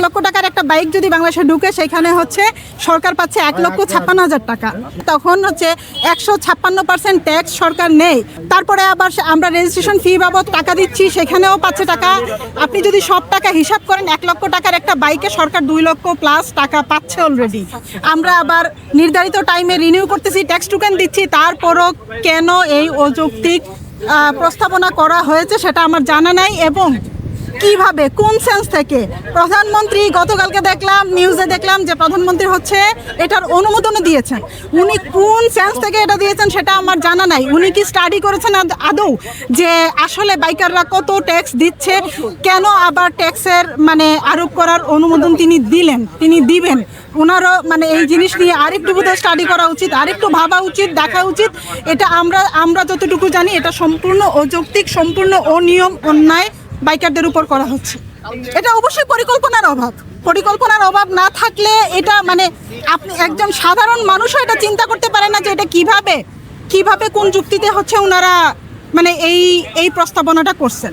লক্ষ টাকার একটা বাইক যদি বাংলাদেশে ঢুকে সেখানে হচ্ছে সরকার পাচ্ছে 1,56,000 টাকা, তখন হচ্ছে 156% ট্যাক্স সরকার নেই। তারপরে আবার আমরা রেজিস্ট্রেশন ফি বাবদ টাকা দিচ্ছি, সেখানেও পাচ্ছে টাকা। আপনি যদি সব টাকা হিসাব করেন 1 লক্ষ টাকার একটা বাইকে সরকার 2 লক্ষ প্লাস টাকা পাচ্ছে অলরেডি। আমরা আবার নির্ধারিত টাইমে রিনিউ করতেছি, ট্যাক্স টোকেন দিচ্ছি, তারপরও কেন এই অযৌক্তিক প্রস্তাবনা করা হয়েছে সেটা আমার জানা নাই। এবং কিভাবে, কোন সেন্স থেকে প্রধানমন্ত্রী, গতকালকে দেখলাম নিউজে দেখলাম যে প্রধানমন্ত্রী হচ্ছে এটার অনুমোদনও দিয়েছেন, উনি কোন সেন্স থেকে এটা দিয়েছেন সেটা আমার জানা নাই। উনি কি স্টাডি করেছেন আদৌ যে আসলে বাইকাররা কত ট্যাক্স দিচ্ছে, কেন আবার ট্যাক্সের আরোপ করার অনুমোদন তিনি দিবেন? ওনারও এই জিনিস নিয়ে আরেকটু বোধহয় স্টাডি করা উচিত, আরেকটু ভাবা উচিত, দেখা উচিত। এটা আমরা যতটুকু জানি এটা সম্পূর্ণ অযৌক্তিক, সম্পূর্ণ অনিয়ম, অন্যায় বাইকারদের উপর করা হচ্ছে। এটা অবশ্যই পরিকল্পনার অভাব না থাকলে এটা আপনি একজন সাধারণ মানুষও এটা চিন্তা করতে পারে না যে এটা কিভাবে কোন যুক্তিতে হচ্ছে ওনারা এই প্রস্তাবনাটা করছেন।